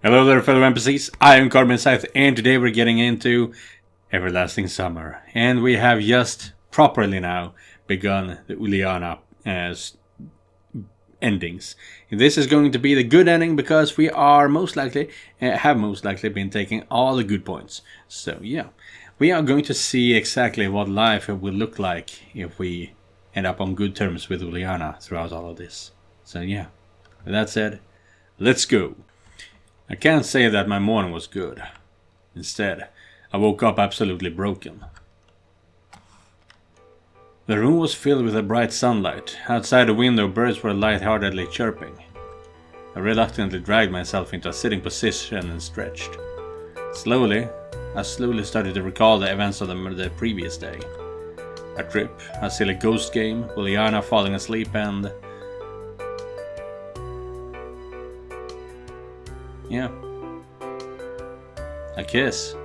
Hello there, fellow NPCs. I am Scythe, and today we're getting into Everlasting Summer. And we have just properly now begun the Ulyana endings. This is going to be the good ending because we are most likely been taking all the good points. So yeah, we are going to see exactly what life will look like if we end up on good terms with Ulyana throughout all of this. So yeah, with that said, let's go. I can't say that my morning was good. Instead, I woke up absolutely broken. The room was filled with a bright sunlight. Outside the window, birds were lightheartedly chirping. I reluctantly dragged myself into a sitting position and stretched. I slowly started to recall the events of the previous day. A trip, a silly ghost game, Ulyana falling asleep, and... yeah. A kiss.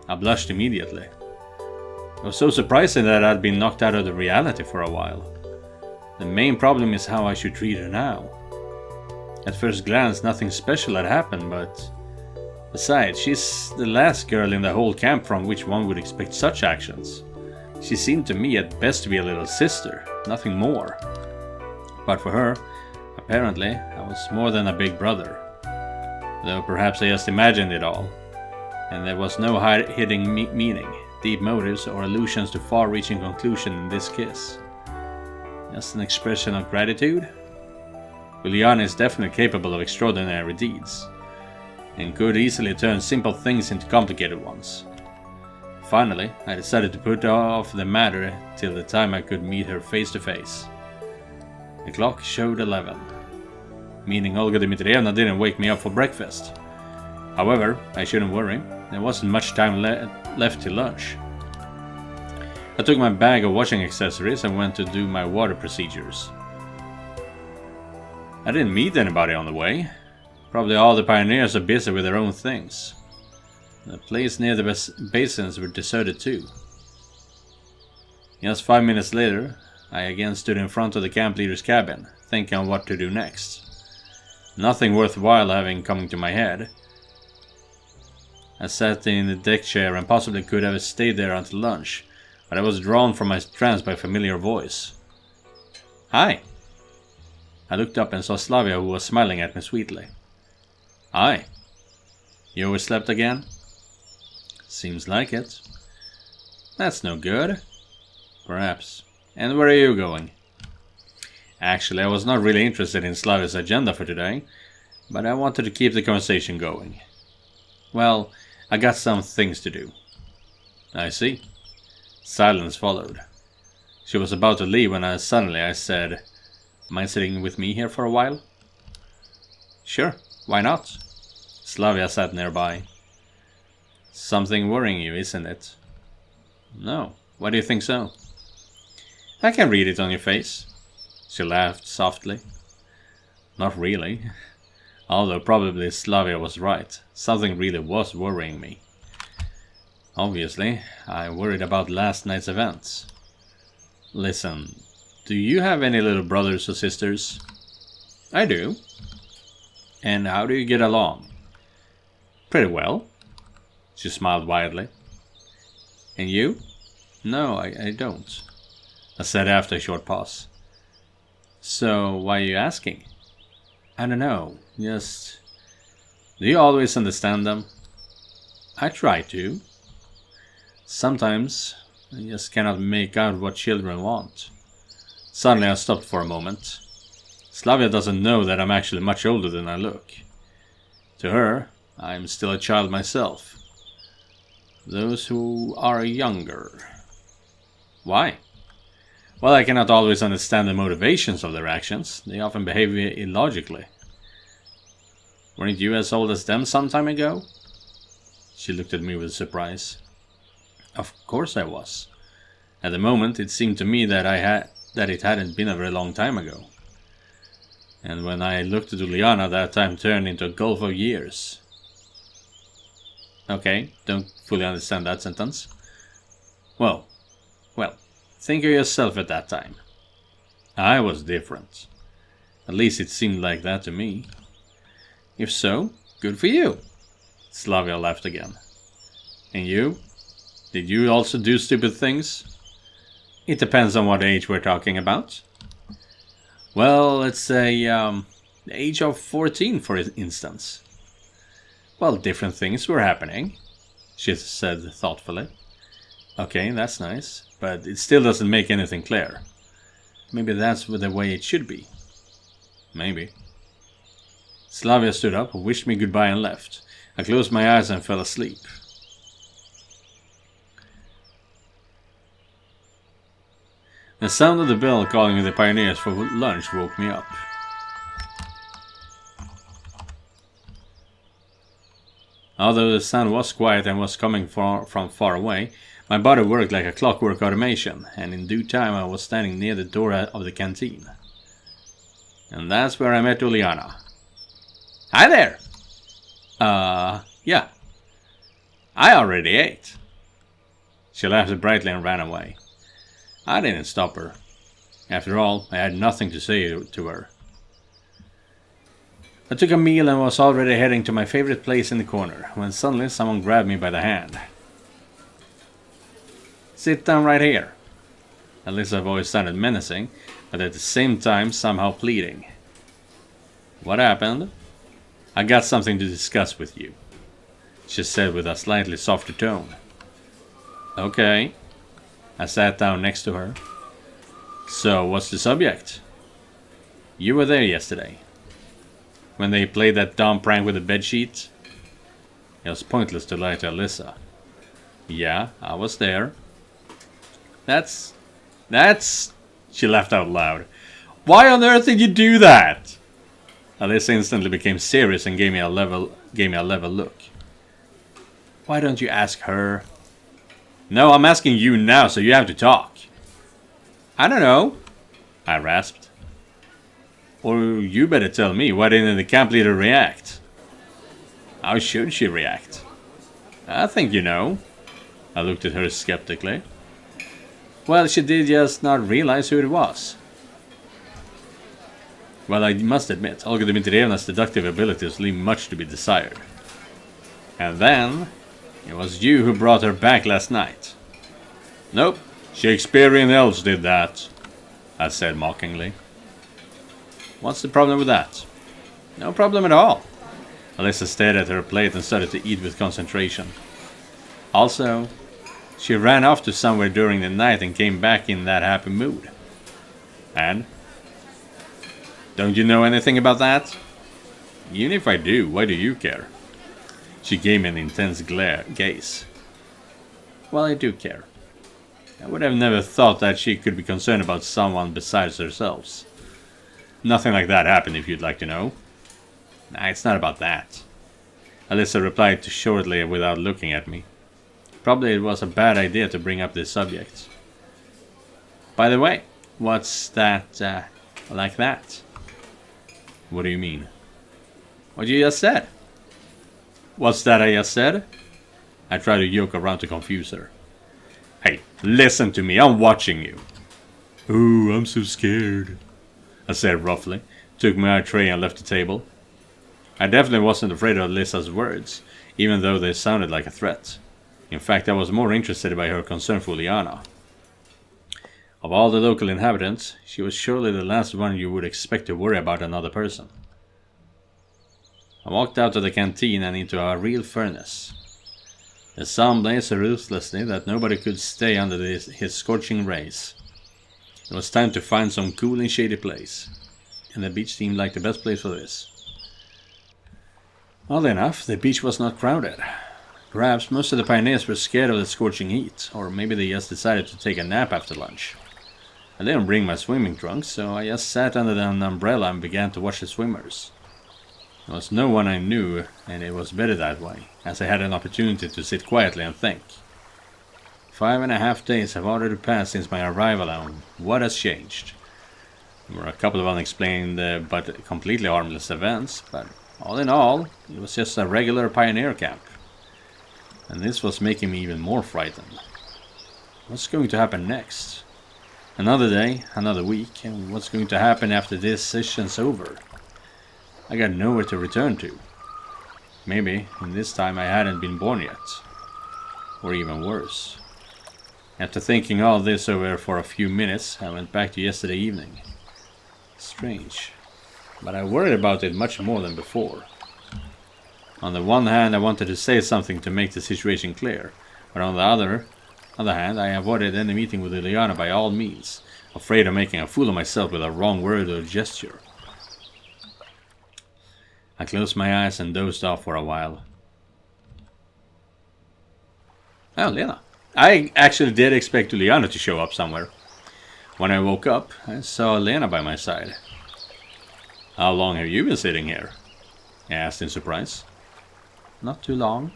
I blushed immediately. It was so surprising that I'd been knocked out of the reality for a while. The main problem is how I should treat her now. At first glance, nothing special had happened, but... besides, she's the last girl in the whole camp from which one would expect such actions. She seemed to me at best to be a little sister, nothing more. But for her, apparently, I was more than a big brother. Though perhaps I just imagined it all, and there was no hidden meaning, deep motives, or allusions to far-reaching conclusion in this kiss. Just an expression of gratitude? Ulyana is definitely capable of extraordinary deeds, and could easily turn simple things into complicated ones. Finally, I decided to put off the matter till the time I could meet her face to face. The clock showed 11. Meaning Olga Dmitrievna didn't wake me up for breakfast. However, I shouldn't worry, there wasn't much time left till lunch. I took my bag of washing accessories and went to do my water procedures. I didn't meet anybody on the way. Probably all the pioneers are busy with their own things. The place near the basins were deserted too. Just 5 minutes later, I again stood in front of the camp leader's cabin, thinking on what to do next. Nothing worthwhile having come to my head. I sat in the deck chair and possibly could have stayed there until lunch, but I was drawn from my trance by a familiar voice. Hi! I looked up and saw Slavia, who was smiling at me sweetly. Hi! You overslept again? Seems like it. That's no good. Perhaps. And where are you going? Actually, I was not really interested in Slavia's agenda for today, but I wanted to keep the conversation going. Well, I got some things to do. I see. Silence followed. She was about to leave when suddenly I said, Mind sitting with me here for a while? Sure, why not? Slavia sat nearby. Something worrying you, isn't it? No, why do you think so? I can read it on your face. She laughed softly. Not really. Although probably Slavia was right. Something really was worrying me. Obviously, I worried about last night's events. Listen, do you have any little brothers or sisters? I do. And how do you get along? Pretty well. She smiled widely. And you? No, I don't. I said after a short pause. So, why are you asking? I don't know, just... Do you always understand them? I try to. Sometimes, I just cannot make out what children want. Suddenly I stopped for a moment. Slavia doesn't know that I'm actually much older than I look. To her, I'm still a child myself. Those who are younger. Why? Well, I cannot always understand the motivations of their actions. They often behave illogically. Weren't you as old as them some time ago? She looked at me with surprise. Of course I was. At the moment, it seemed to me that it hadn't been a very long time ago. And when I looked at Ulyana, that time turned into a gulf of years. Okay, don't fully understand that sentence. Well, think of yourself at that time. I was different. At least it seemed like that to me. If so, Good for you. Slavia laughed again. And you? Did you also do stupid things? It depends on what age we're talking about. Well, let's say, the age of 14, for instance. Well, different things were happening, she said thoughtfully. Okay, that's nice, but it still doesn't make anything clear. Maybe that's the way it should be. Maybe. Slavia stood up, wished me goodbye and left. I closed my eyes and fell asleep. The sound of the bell calling the pioneers for lunch woke me up. Although the sound was quiet and was coming from far away, my body worked like a clockwork automation, and in due time I was standing near the door of the canteen. And that's where I met Ulyana. Hi there! Yeah. I already ate. She laughed brightly and ran away. I didn't stop her. After all, I had nothing to say to her. I took a meal and was already heading to my favorite place in the corner, when suddenly someone grabbed me by the hand. Sit down right here. Alyssa's voice sounded menacing, but at the same time somehow pleading. What happened? I got something to discuss with you, she said with a slightly softer tone. Okay. I sat down next to her. So, what's the subject? You were there yesterday. When they played that dumb prank with the bedsheet? It was pointless to lie to Alyssa. Yeah, I was there. That's... She laughed out loud. Why on earth did you do that? Alyssa instantly became serious and gave me a level look. Why don't you ask her? No, I'm asking you now, so you have to talk. I don't know, I rasped. Or you better tell me, why didn't the camp leader react? How should she react? I think you know. I looked at her skeptically. Well, she did just not realize who it was. Well, I must admit, Olga Dmitrievna's deductive abilities leave much to be desired. And then, it was you who brought her back last night. Nope, Shakespearean elves did that, I said mockingly. What's the problem with that? No problem at all. Alyssa stared at her plate and started to eat with concentration. Also, she ran off to somewhere during the night and came back in that happy mood. And? Don't you know anything about that? Even if I do, why do you care? She gave me an intense gaze. Well, I do care. I would have never thought that she could be concerned about someone besides herself. Nothing like that happened, if you'd like to know. Nah, it's not about that. Alyssa replied shortly without looking at me. Probably it was a bad idea to bring up this subject. By the way, what's that, like that? What do you mean? What you just said. What's that I just said? I tried to joke around to confuse her. Hey, listen to me, I'm watching you. Oh, I'm so scared, I said roughly, took my tray and left the table. I definitely wasn't afraid of Alyssa's words, even though they sounded like a threat. In fact, I was more interested by her concern for Ulyana. Of all the local inhabitants, she was surely the last one you would expect to worry about another person. I walked out of the canteen and into a real furnace. The sun blazed so ruthlessly that nobody could stay under his scorching rays. It was time to find some cool and shady place, and the beach seemed like the best place for this. Oddly enough, the beach was not crowded. Perhaps most of the pioneers were scared of the scorching heat, or maybe they just decided to take a nap after lunch. I didn't bring my swimming trunks, so I just sat under an umbrella and began to watch the swimmers. There was no one I knew, and it was better that way, as I had an opportunity to sit quietly and think. 5.5 days have already passed since my arrival, and what has changed? There were a couple of unexplained but completely harmless events, but all in all, it was just a regular pioneer camp. And this was making me even more frightened. What's going to happen next? Another day, another week, and what's going to happen after this session's over? I got nowhere to return to. Maybe, in this time I hadn't been born yet. Or even worse. After thinking all this over for a few minutes, I went back to yesterday evening. Strange. But I worried about it much more than before. On the one hand, I wanted to say something to make the situation clear. But on the other hand, I avoided any meeting with Ulyana by all means, afraid of making a fool of myself with a wrong word or gesture. I closed my eyes and dozed off for a while. Oh, Lena. I actually did expect Ulyana to show up somewhere. When I woke up, I saw Lena by my side. How long have you been sitting here? I asked in surprise. Not too long.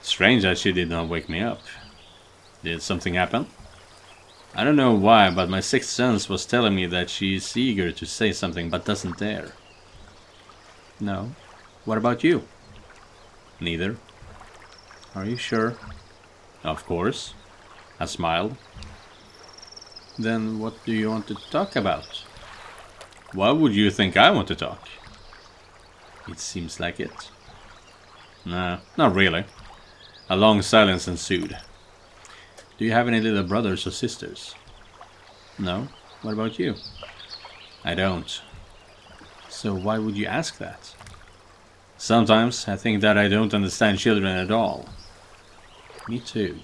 Strange that she did not wake me up. Did something happen? I don't know why, but my sixth sense was telling me that she is eager to say something but doesn't dare. No. What about you? Neither. Are you sure? Of course. I smiled. Then what do you want to talk about? Why would you think I want to talk? It seems like it. Nah, not really. A long silence ensued. Do you have any little brothers or sisters? No. What about you? I don't. So why would you ask that? Sometimes I think that I don't understand children at all. Me too.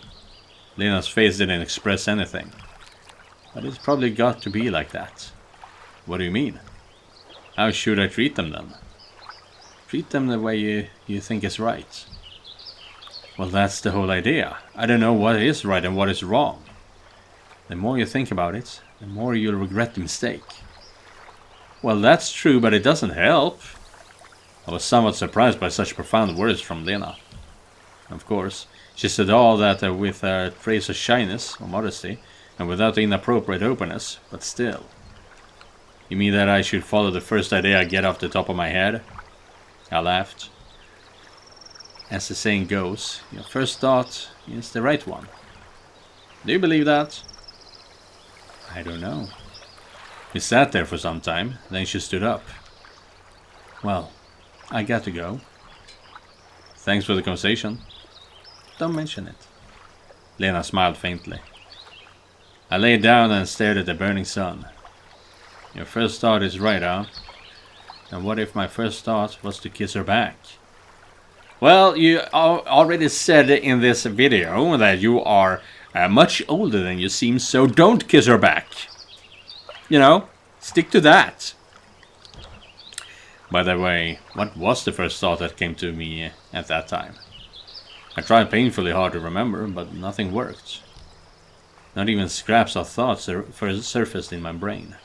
Lena's face didn't express anything. But it's probably got to be like that. What do you mean? How should I treat them then? Treat them the way you think is right. Well, that's the whole idea. I don't know what is right and what is wrong. The more you think about it, the more you'll regret the mistake. Well, that's true, but it doesn't help. I was somewhat surprised by such profound words from Lena. Of course, she said all that with a trace of shyness or modesty, and without inappropriate openness, but still. You mean that I should follow the first idea I get off the top of my head? I laughed. As the saying goes, your first thought is the right one. Do you believe that? I don't know. We sat there for some time, then she stood up. Well, I got to go. Thanks for the conversation. Don't mention it. Lena smiled faintly. I lay down and stared at the burning sun. Your first thought is right, huh? And what if my first thought was to kiss her back? Well, you already said in this video that you are much older than you seem, so don't kiss her back. You know, stick to that. By the way, what was the first thought that came to me at that time? I tried painfully hard to remember, but nothing worked. Not even scraps of thoughts surfaced in my brain.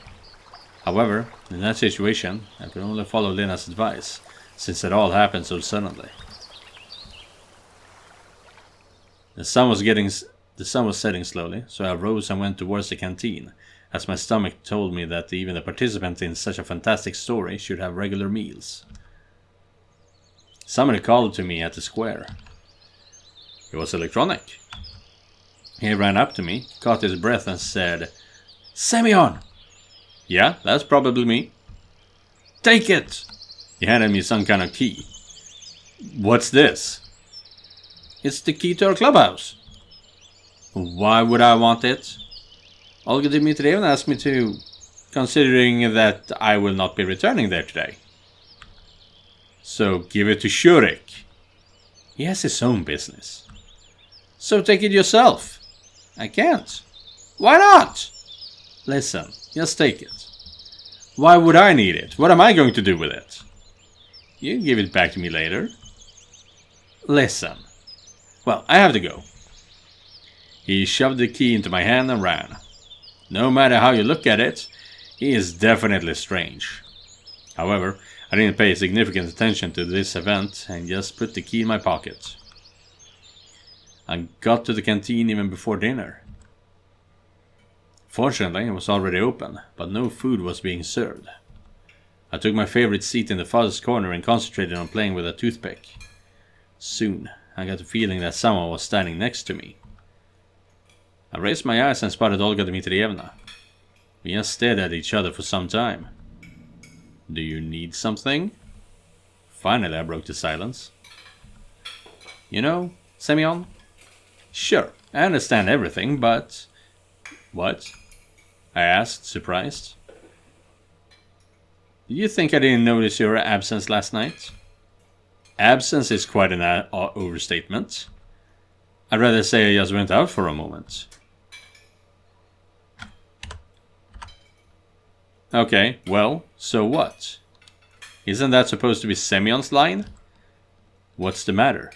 However, in that situation, I could only follow Lena's advice, since it all happened so suddenly. The sun was setting slowly, so I rose and went towards the canteen, as my stomach told me that even the participants in such a fantastic story should have regular meals. Somebody called to me at the square. It was electronic. He ran up to me, caught his breath and said, "Semyon!" Yeah, that's probably me. "Take it!" He handed me some kind of key. What's this? It's the key to our clubhouse. Why would I want it? Olga Dmitrievna asked me to, considering that I will not be returning there today. So give it to Shurik. He has his own business. So take it yourself. I can't. Why not? Listen, just take it. Why would I need it? What am I going to do with it? You can give it back to me later. Listen. Well, I have to go. He shoved the key into my hand and ran. No matter how you look at it, he is definitely strange. However, I didn't pay significant attention to this event and just put the key in my pocket. I got to the canteen even before dinner. Fortunately, it was already open, but no food was being served. I took my favorite seat in the farthest corner and concentrated on playing with a toothpick. Soon, I got the feeling that someone was standing next to me. I raised my eyes and spotted Olga Dmitrievna. We just stared at each other for some time. Do you need something? Finally, I broke the silence. You know, Semyon? Sure, I understand everything, but... What? I asked, surprised. You think I didn't notice your absence last night? Absence is quite an overstatement. I'd rather say I just went out for a moment. Okay, well, so what? Isn't that supposed to be Semyon's line? What's the matter?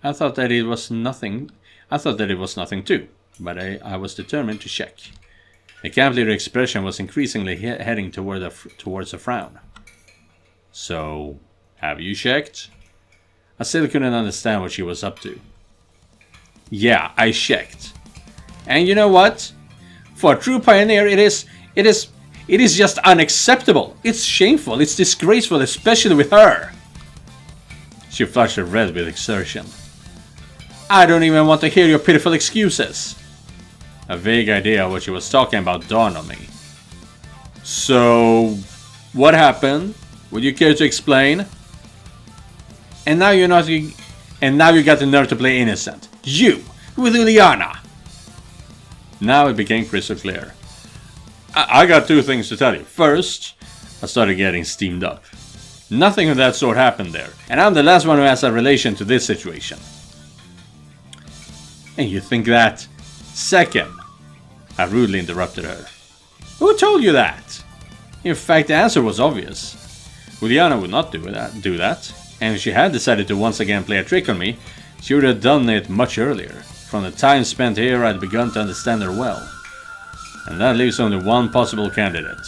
I thought that it was nothing too, but I was determined to check. The camp leader expression was increasingly heading towards a frown. So, have you checked? I still couldn't understand what she was up to. Yeah, I checked. And you know what? For a true pioneer, it is just unacceptable. It's shameful, it's disgraceful, especially with her. She flushed red with exertion. I don't even want to hear your pitiful excuses. A vague idea of what she was talking about dawned on me. So, what happened? Would you care to explain? And now you got the nerve to play innocent. You, with Ulyana. Now it became crystal clear. I got two things to tell you. First, I started getting steamed up. Nothing of that sort happened there, and I'm the last one who has a relation to this situation. And you think that? Second, I rudely interrupted her. Who told you that? In fact, the answer was obvious. Ulyana would not do that, and if she had decided to once again play a trick on me, she would have done it much earlier. From the time spent here, I'd begun to understand her well. And that leaves only one possible candidate.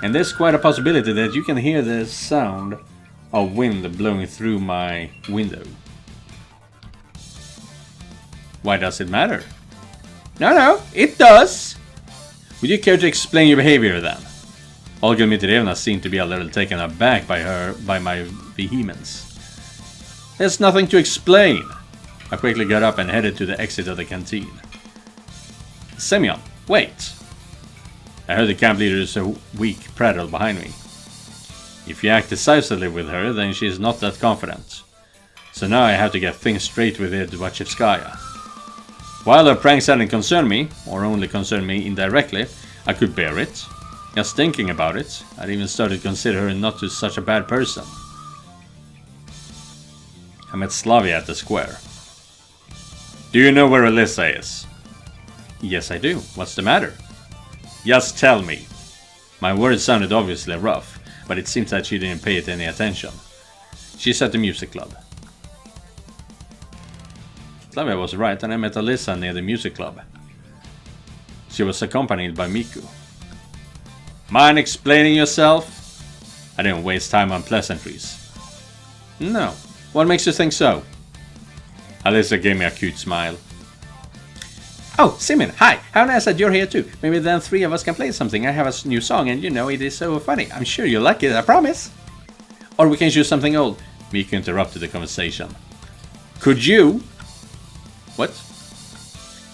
And there's quite a possibility that you can hear the sound of wind blowing through my window. Why does it matter? No, it does! Would you care to explain your behavior then? Olga Dmitrievna seemed to be a little taken aback by my vehemence. There's nothing to explain. I quickly got up and headed to the exit of the canteen. Semyon, wait! I heard the camp leader's weak prattle behind me. If you act decisively with her, then she is not that confident. So now I have to get things straight with Dvachevskaya. While her pranks hadn't concerned me, or only concerned me indirectly, I could bear it. Just thinking about it, I'd even started to consider her not to such a bad person. I met Slavia at the square. Do you know where Alyssa is? Yes, I do. What's the matter? Just tell me. My words sounded obviously rough, but it seems that she didn't pay it any attention. She's at the music club. Slavia was right, and I met Alyssa near the music club. She was accompanied by Miku. Mind explaining yourself? I didn't waste time on pleasantries. No. What makes you think so? Alyssa gave me a cute smile. Oh, Simin, hi! How nice that you're here too. Maybe then three of us can play something. I have a new song and you know it is so funny. I'm sure you'll like it, I promise. Or we can choose something old. Miku interrupted the conversation. Could you? What?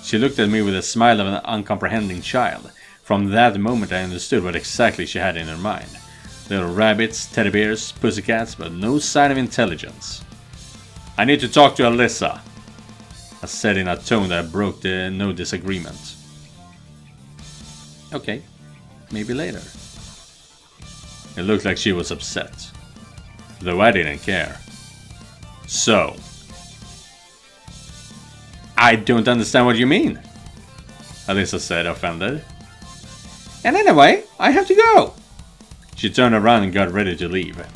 She looked at me with a smile of an uncomprehending child. From that moment I understood what exactly she had in her mind. Little rabbits, teddy bears, pussycats, but no sign of intelligence. I need to talk to Alyssa, I said in a tone that broke the no disagreement. Okay, maybe later. It looked like she was upset, though I didn't care. So, I don't understand what you mean, Alyssa said, offended. And anyway, I have to go. She turned around and got ready to leave.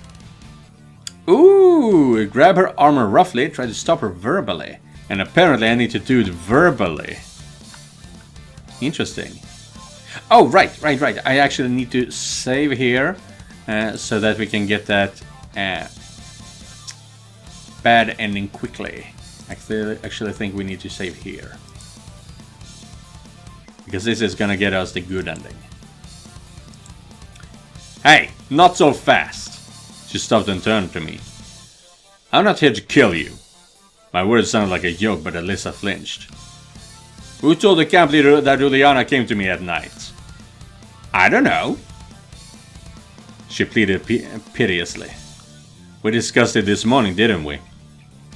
Ooh, grab her armor roughly, try to stop her verbally. And apparently I need to do it verbally. Interesting. Oh, right. I actually need to save here so that we can get that bad ending quickly. I actually think we need to save here. Because this is gonna get us the good ending. Hey, not so fast! She stopped and turned to me. I'm not here to kill you. My words sounded like a joke, but Alyssa flinched. Who told the camp leader that Ulyana came to me at night? I don't know. She pleaded piteously. We discussed it this morning, didn't we?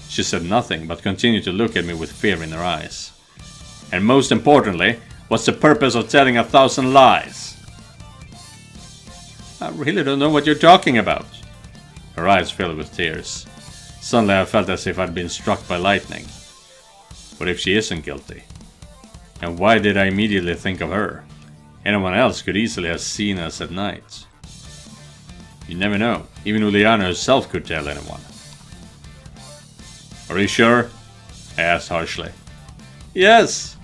She said nothing, but continued to look at me with fear in her eyes. And most importantly, what's the purpose of telling 1,000 lies? I really don't know what you're talking about. Her eyes filled with tears. Suddenly I felt as if I'd been struck by lightning. What if she isn't guilty? And why did I immediately think of her? Anyone else could easily have seen us at night. You never know. Even Ulyana herself could tell anyone. Are you sure? I asked harshly. Yes!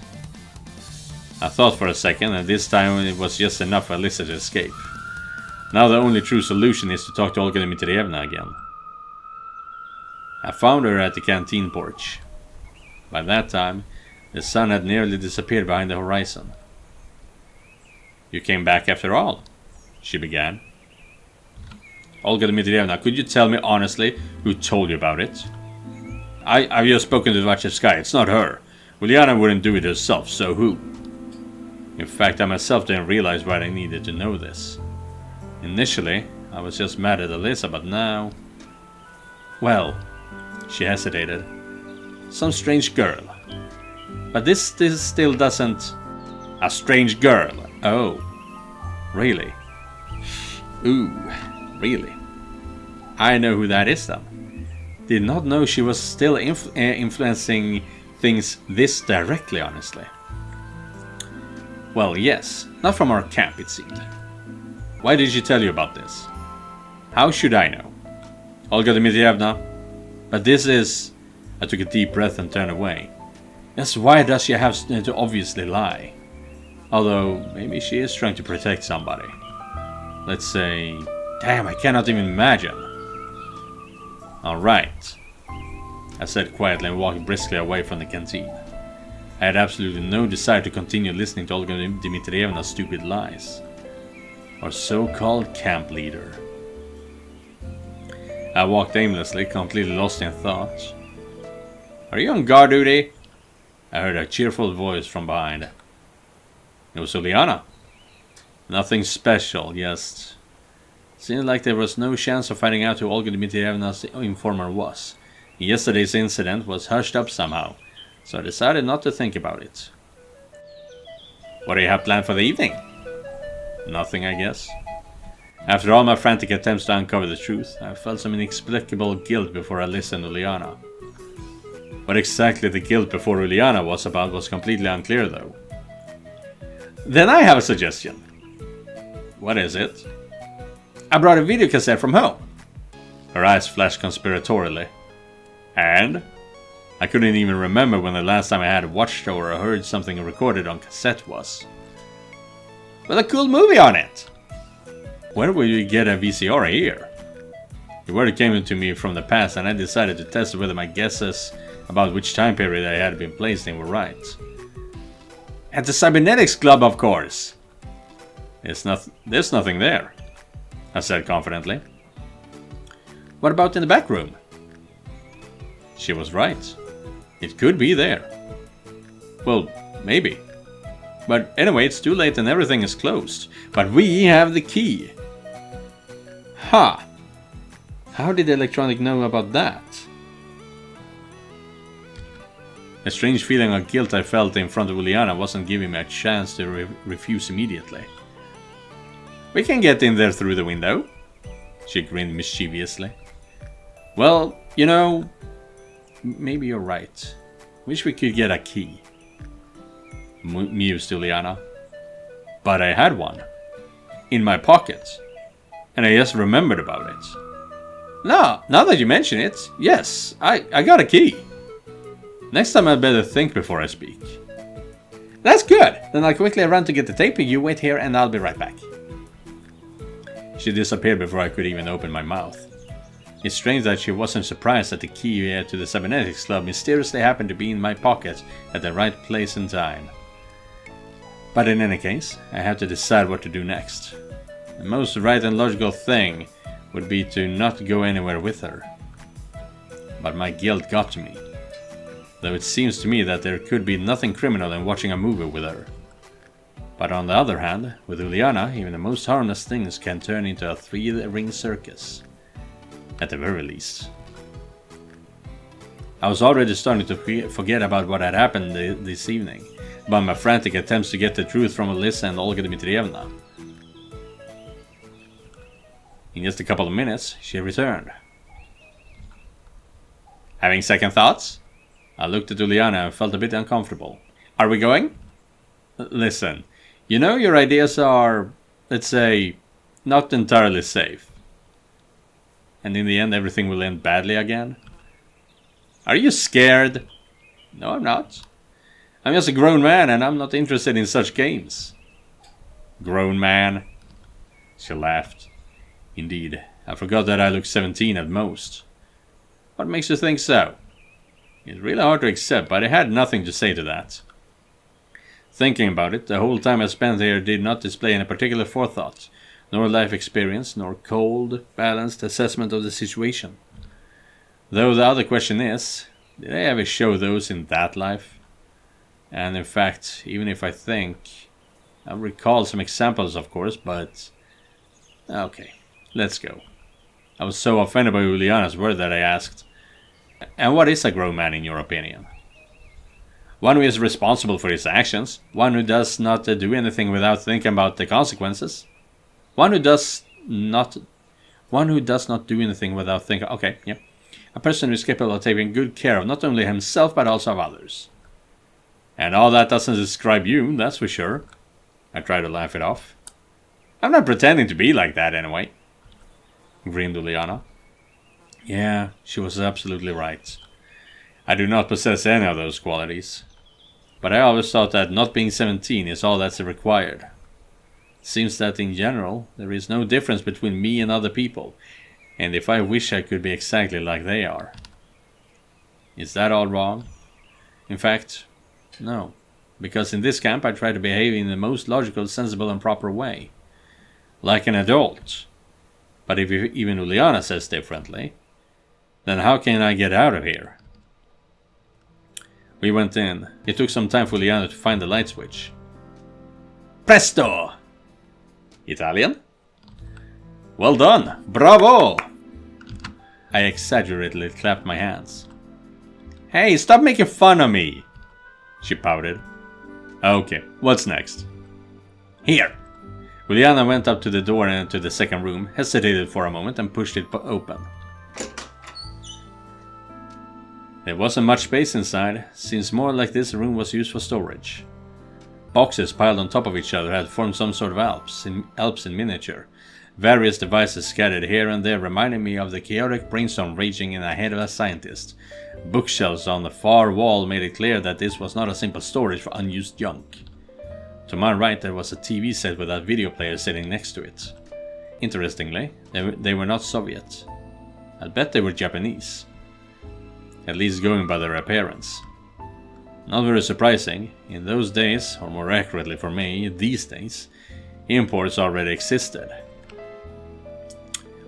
I thought for a second, and this time it was just enough for Alyssa to escape. Now the only true solution is to talk to Olga Dmitrievna again. I found her at the canteen porch. By that time, the sun had nearly disappeared behind the horizon. You came back after all, she began. Olga Dmitrievna, could you tell me honestly who told you about it? I've just spoken to Vachevskaya, it's not her. Ulyana wouldn't do it herself, so who? In fact, I myself didn't realize why I needed to know this. Initially, I was just mad at Alyssa, but now... Well, she hesitated. Some strange girl. But this still doesn't... A strange girl. Oh, really? Ooh, really? I know who that is then. Did not know she was still influencing things this directly, honestly. Well, yes, not from our camp, it seemed. Why did she tell you about this? How should I know? Olga Dmitrievna, but this is... I took a deep breath and turned away. Yes, why does she have to obviously lie? Although, maybe she is trying to protect somebody. Let's say... Damn, I cannot even imagine. Alright, I said quietly and walked briskly away from the canteen. I had absolutely no desire to continue listening to Olga Dmitrievna's stupid lies. Our so-called camp leader. I walked aimlessly, completely lost in thought. Are you on guard duty? I heard a cheerful voice from behind. It was Ulyana. Nothing special, just... Seemed like there was no chance of finding out who Olga Dmitrievna's informer was. Yesterday's incident was hushed up somehow, so I decided not to think about it. What do you have planned for the evening? Nothing, I guess. After all my frantic attempts to uncover the truth, I felt some inexplicable guilt before I listened to Ulyana. What exactly the guilt before Ulyana was about was completely unclear, though. Then I have a suggestion. What is it? I brought a video cassette from home. Her eyes flashed conspiratorially. And? I couldn't even remember when the last time I had watched or heard something recorded on cassette was. With a cool movie on it! Where would you get a VCR here? The word came to me from the past and I decided to test whether my guesses about which time period I had been placed in were right. At the Cybernetics Club, of course! There's nothing there, I said confidently. What about in the back room? She was right. It could be there. Well, maybe. But anyway, it's too late and everything is closed. But we have the key. Ha! How did the electronic know about that? A strange feeling of guilt I felt in front of Ulyana wasn't giving me a chance to refuse immediately. We can get in there through the window. She grinned mischievously. Well, you know, maybe you're right. Wish we could get a key. Mused Ulyana. But I had one. In my pocket. And I just remembered about it. No, now that you mention it, yes, I got a key. Next time I'd better think before I speak. That's good. Then I'll quickly run to get the tape. You wait here and I'll be right back. She disappeared before I could even open my mouth. It's strange that she wasn't surprised that the key to the Cybernetics Club mysteriously happened to be in my pocket at the right place and time. But in any case, I had to decide what to do next. The most right and logical thing would be to not go anywhere with her. But my guilt got to me. Though it seems to me that there could be nothing criminal in watching a movie with her. But on the other hand, with Ulyana, even the most harmless things can turn into a three-ring circus. At the very least. I was already starting to forget about what had happened this evening, about my frantic attempts to get the truth from Alyssa and Olga Dmitrievna. In just a couple of minutes, she returned. Having second thoughts? I looked at Ulyana and felt a bit uncomfortable. Are we going? Listen, you know your ideas are, let's say, not entirely safe. And in the end everything will end badly again? Are you scared? No, I'm not. I'm just a grown man and I'm not interested in such games. Grown man? She laughed. Indeed, I forgot that I look 17 at most. What makes you think so? It's really hard to accept, but I had nothing to say to that. Thinking about it, the whole time I spent here did not display any particular forethought, nor life experience, nor cold, balanced assessment of the situation. Though the other question is, did I ever show those in that life? And in fact, even if I think, I recall some examples of course, but... Okay, let's go. I was so offended by Ulyana's word that I asked, and what is a grown man in your opinion? One who is responsible for his actions, one who does not do anything without thinking about the consequences, one who does not do anything without thinking, okay, yeah. A person who is capable of taking good care of not only himself but also of others. And all that doesn't describe you, that's for sure. I tried to laugh it off. I'm not pretending to be like that anyway, grinned Ulyana. Yeah, she was absolutely right. I do not possess any of those qualities. But I always thought that not being 17 is all that's required. It seems that in general, there is no difference between me and other people, and if I wish I could be exactly like they are. Is that all wrong? In fact, no. Because in this camp I try to behave in the most logical, sensible and proper way. Like an adult. But if even Ulyana says differently, then how can I get out of here? We went in. It took some time for Ulyana to find the light switch. Presto! Italian? Well done! Bravo! I exaggeratedly clapped my hands. Hey, stop making fun of me! She pouted. Okay, what's next? Here! Ulyana went up to the door and into the second room, hesitated for a moment and pushed it open. There wasn't much space inside, seems more like this room was used for storage. Boxes piled on top of each other had formed some sort of Alps in miniature. Various devices scattered here and there reminding me of the chaotic brainstorm raging in the head of a scientist. Bookshelves on the far wall made it clear that this was not a simple storage for unused junk. To my right there was a TV set with a video player sitting next to it. Interestingly, they were not Soviet. I'd bet they were Japanese. At least going by their appearance. Not very surprising, in those days, or more accurately for me, these days, imports already existed.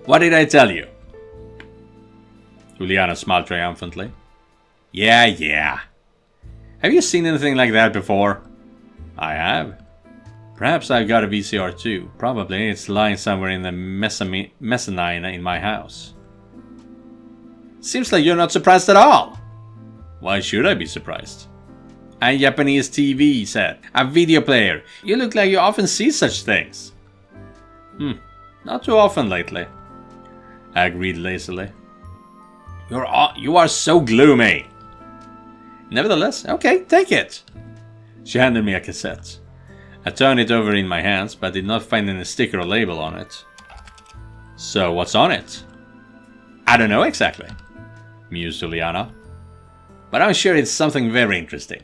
What did I tell you? Ulyana smiled triumphantly. Yeah. Have you seen anything like that before? I have. Perhaps I've got a VCR too. Probably it's lying somewhere in the mezzanine in my house. Seems like you're not surprised at all. Why should I be surprised? A Japanese TV set, a video player. You look like you often see such things. Not too often lately. I agreed lazily. You are so gloomy. Nevertheless, okay, take it. She handed me a cassette. I turned it over in my hands, but did not find any sticker or label on it. So what's on it? I don't know exactly, mused Ulyana. But I'm sure it's something very interesting.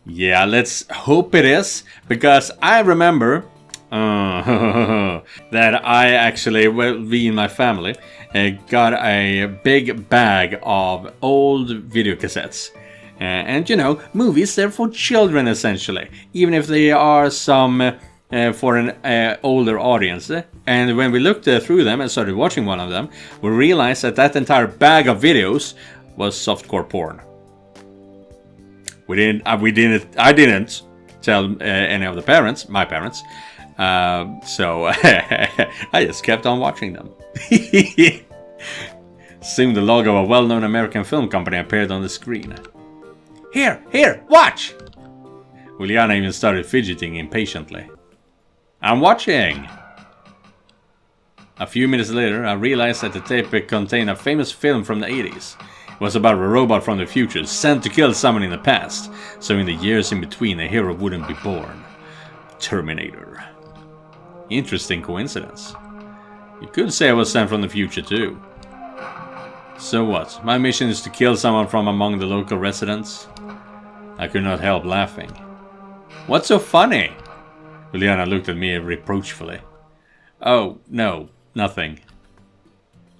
Yeah, let's hope it is, because I remember that I actually, we in my family, got a big bag of old video cassettes. And you know, movies, they're for children essentially, even if they are some for an older audience. And when we looked through them and started watching one of them, we realized that that entire bag of videos was softcore porn. I didn't tell any of the parents, my parents, So I just kept on watching them. Soon the logo of a well-known American film company appeared on the screen. Here, watch! Ulyana even started fidgeting impatiently. I'm watching! A few minutes later, I realized that the tape contained a famous film from the 80s. It was about a robot from the future sent to kill someone in the past, so in the years in between a hero wouldn't be born. Terminator. Interesting coincidence. You could say I was sent from the future too. So what? My mission is to kill someone from among the local residents? I could not help laughing. What's so funny? Ulyana looked at me reproachfully. Oh, no, nothing.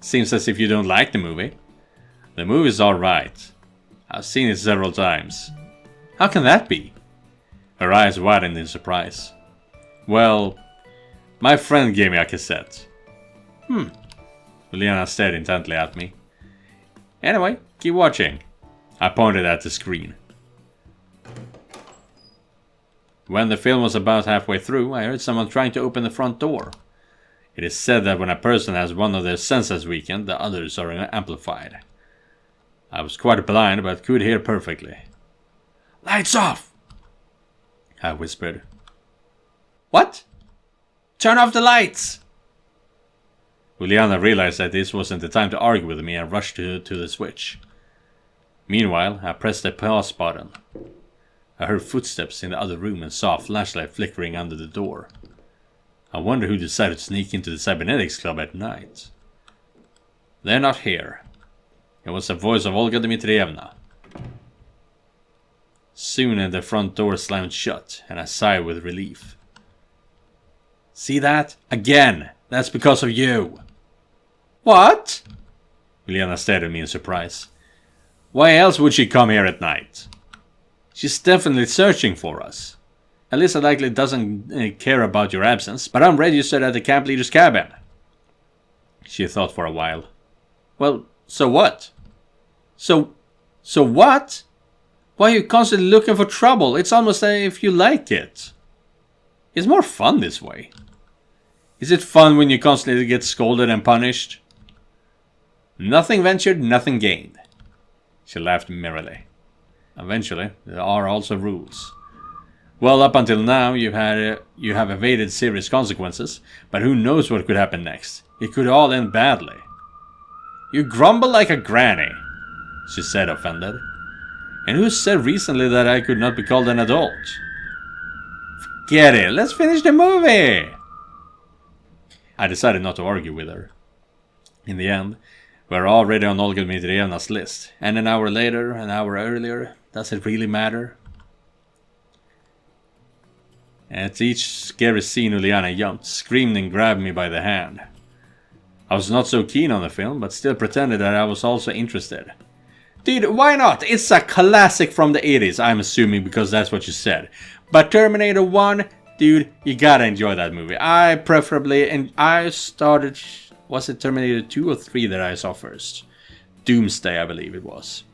Seems as if you don't like the movie. The movie's alright. I've seen it several times. How can that be? Her eyes widened in surprise. Well, my friend gave me a cassette. Ulyana stared intently at me. Anyway, keep watching. I pointed at the screen. When the film was about halfway through, I heard someone trying to open the front door. It is said that when a person has one of their senses weakened, the others are amplified. I was quite blind, but could hear perfectly. Lights off! I whispered. What? Turn off the lights! Ulyana realized that this wasn't the time to argue with me and rushed to the switch. Meanwhile, I pressed the pause button. I heard footsteps in the other room and saw a flashlight flickering under the door. I wonder who decided to sneak into the cybernetics club at night. They're not here. It was the voice of Olga Dmitrievna. Soon the front door slammed shut, and I sighed with relief. See that? Again! That's because of you! What? Ulyana stared at me in surprise. Why else would she come here at night? She's definitely searching for us. Alyssa likely doesn't care about your absence, but I'm registered at the camp leader's cabin. She thought for a while. Well, so what? So what? Why are you constantly looking for trouble? It's almost as if you like it. It's more fun this way. Is it fun when you constantly get scolded and punished? Nothing ventured, nothing gained. She laughed merrily. Eventually, there are also rules. Well, up until now, you have evaded serious consequences, but who knows what could happen next. It could all end badly. You grumble like a granny, she said, offended. And who said recently that I could not be called an adult? Forget it, let's finish the movie! I decided not to argue with her. In the end, we're already on Olga Dmitrievna's list, and an hour later, an hour earlier, does it really matter? At each scary scene, Ulyana jumped, screamed and grabbed me by the hand. I was not so keen on the film, but still pretended that I was also interested. Dude, why not? It's a classic from the 80s, I'm assuming, because that's what you said. But Terminator 1, dude, you gotta enjoy that movie. I started... Was it Terminator 2 or 3 that I saw first? Doomsday, I believe it was.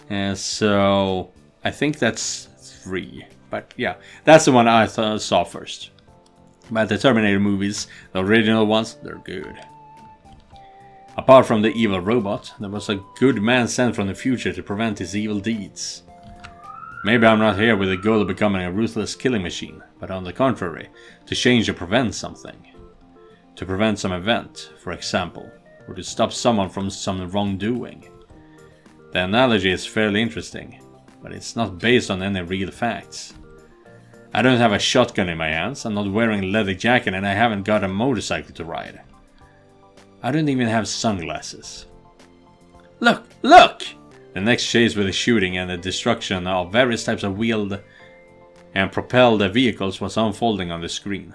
And so... I think that's 3. But yeah, that's the one I saw first. But the Terminator movies, the original ones, they're good. Apart from the evil robot, there was a good man sent from the future to prevent his evil deeds. Maybe I'm not here with the goal of becoming a ruthless killing machine, but on the contrary, to change or prevent something. To prevent some event, for example, or to stop someone from some wrongdoing. The analogy is fairly interesting, but it's not based on any real facts. I don't have a shotgun in my hands, I'm not wearing a leather jacket, and I haven't got a motorcycle to ride. I don't even have sunglasses. Look! Look! The next chase with the shooting and the destruction of various types of wheeled and propelled vehicles was unfolding on the screen.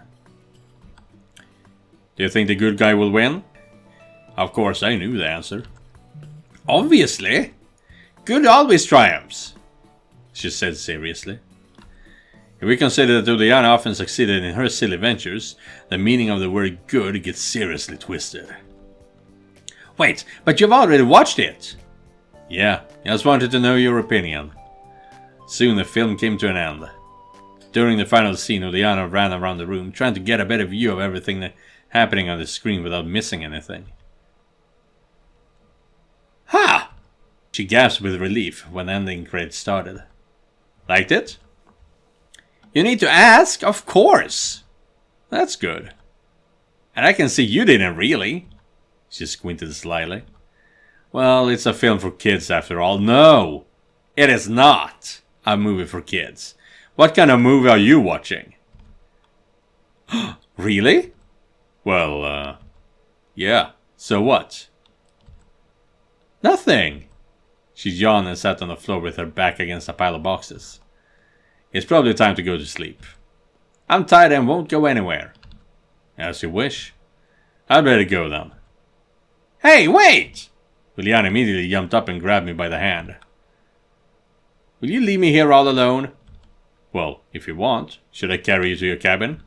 Do you think the good guy will win? Of course, I knew the answer. Obviously! Good always triumphs, she said seriously. If we consider that Ulyana often succeeded in her silly ventures, the meaning of the word good gets seriously twisted. Wait, but you've already watched it! Yeah, I just wanted to know your opinion. Soon the film came to an end. During the final scene, Ulyana ran around the room, trying to get a better view of everything happening on the screen without missing anything. Ha! She gasped with relief when the ending credits started. Liked it? You need to ask, of course! That's good. And I can see you didn't really. She squinted slyly. Well, it's a film for kids after all. No! It is not a movie for kids. What kind of movie are you watching? Really? Well, yeah. So what? Nothing. She yawned and sat on the floor with her back against a pile of boxes. It's probably time to go to sleep. I'm tired and won't go anywhere. As you wish. I'd better go then. Hey, wait! Ulyana immediately jumped up and grabbed me by the hand. Will you leave me here all alone? Well, if you want. Should I carry you to your cabin?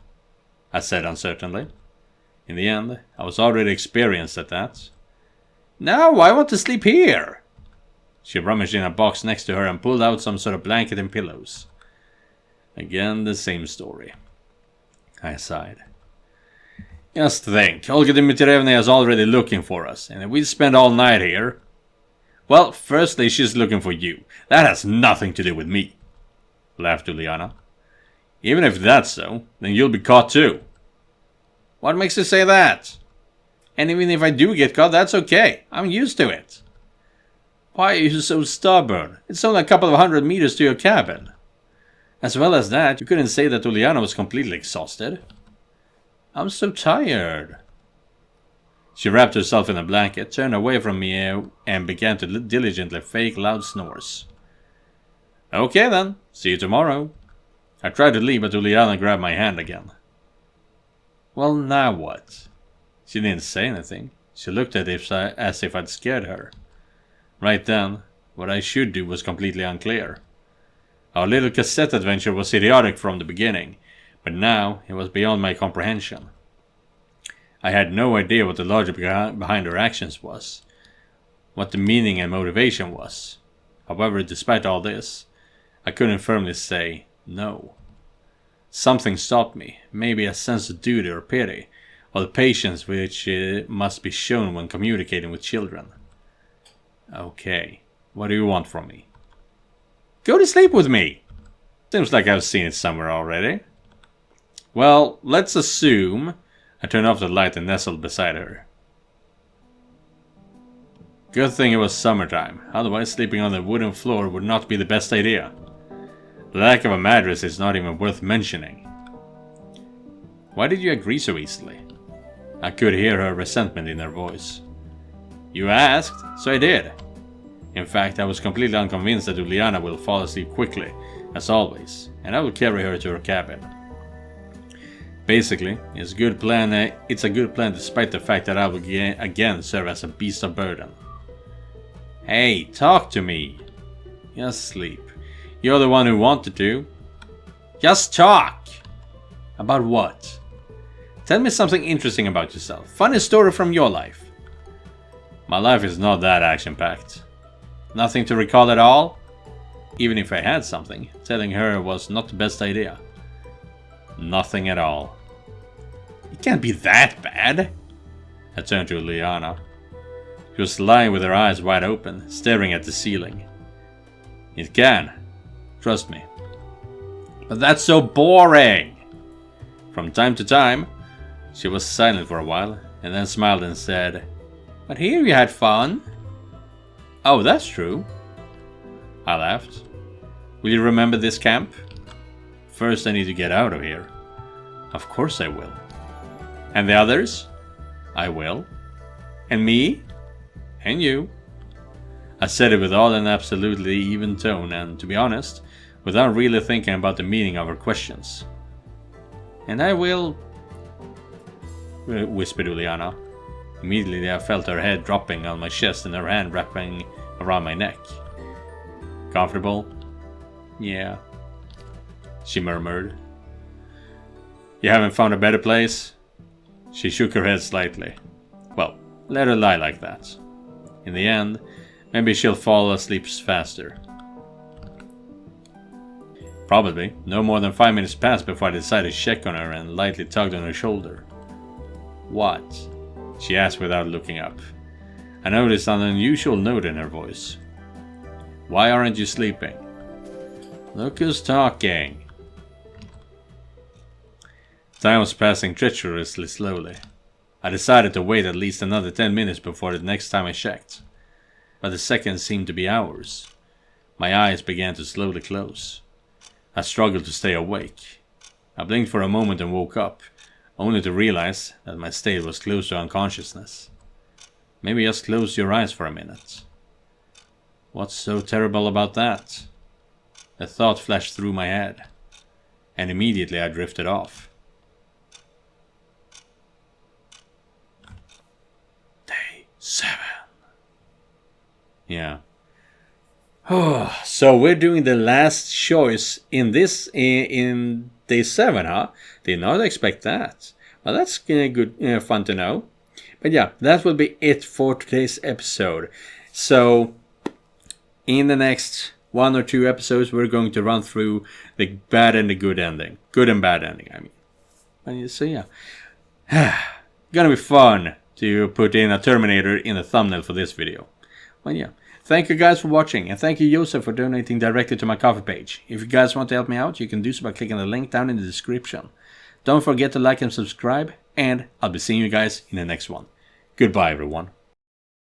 I said uncertainly. In the end, I was already experienced at that. No, I want to sleep here. She rummaged in a box next to her and pulled out some sort of blanket and pillows. Again, the same story. I sighed. Just think, Olga Dmitrievna is already looking for us, and if we spend all night here... Well, firstly, she's looking for you. That has nothing to do with me, laughed Ulyana. Even if that's so, then you'll be caught too. What makes you say that? And even if I do get caught, that's okay. I'm used to it. Why are you so stubborn? It's only a couple of 100 meters to your cabin. As well as that, you couldn't say that Ulyana was completely exhausted. I'm so tired. She wrapped herself in a blanket, turned away from me, and began to diligently fake loud snores. Okay then, see you tomorrow. I tried to leave, but Ulyana grabbed my hand again. Well, now what? She didn't say anything. She looked at it as if I'd scared her. Right then, what I should do was completely unclear. Our little cassette adventure was idiotic from the beginning, but now it was beyond my comprehension. I had no idea what the logic behind her actions was, what the meaning and motivation was. However, despite all this, I couldn't firmly say no. Something stopped me, maybe a sense of duty or pity, or the patience which must be shown when communicating with children. Okay, what do you want from me? Go to sleep with me! Seems like I've seen it somewhere already. Well, let's assume... I turned off the light and nestled beside her. Good thing it was summertime, otherwise sleeping on the wooden floor would not be the best idea. The lack of a mattress is not even worth mentioning. Why did you agree so easily? I could hear her resentment in her voice. You asked, so I did. In fact, I was completely unconvinced that Ulyana will fall asleep quickly, as always, and I will carry her to her cabin. Basically, it's a good plan despite the fact that I will again serve as a beast of burden. Hey, talk to me. Just sleep. You're the one who wanted to. Just talk! About what? Tell me something interesting about yourself. Funny story from your life. My life is not that action-packed. Nothing to recall at all? Even if I had something, telling her was not the best idea. Nothing at all. It can't be that bad. I turned to Ulyana. She was lying with her eyes wide open, staring at the ceiling. It can. Trust me. But that's so boring! From time to time, she was silent for a while, and then smiled and said, But here you had fun. Oh, that's true. I laughed. Will you remember this camp? First I need to get out of here. Of course I will. And the others? I will. And me? And you. I said it with all an absolutely even tone and, to be honest, without really thinking about the meaning of her questions. And I will... whispered Ulyana. Immediately I felt her head dropping on my chest and her hand wrapping around my neck. Comfortable? Yeah. She murmured. You haven't found a better place? She shook her head slightly. Well, let her lie like that. In the end, maybe she'll fall asleep faster. Probably. No more than 5 minutes passed before I decided to check on her and lightly tugged on her shoulder. What? She asked without looking up. I noticed an unusual note in her voice. Why aren't you sleeping? Look who's talking. Time was passing treacherously slowly. I decided to wait at least another 10 minutes before the next time I checked. But the seconds seemed to be hours. My eyes began to slowly close. I struggled to stay awake. I blinked for a moment and woke up, only to realize that my state was close to unconsciousness. Maybe just close your eyes for a minute. What's so terrible about that? A thought flashed through my head, and immediately I drifted off. Day 7. Yeah. Oh, so we're doing the last choice in this in day 7, huh? Did not expect that. Well, that's good, fun to know. But yeah, that will be it for today's episode. So, in the next 1 or 2 episodes, we're going to run through the bad and the good ending. Good and bad ending, I mean. So yeah. Gonna be fun to put in a Terminator in the thumbnail for this video. Well, yeah. Thank you guys for watching, and thank you Joseph for donating directly to my Ko-fi page. If you guys want to help me out, you can do so by clicking the link down in the description. Don't forget to like and subscribe, and I'll be seeing you guys in the next one. Goodbye everyone.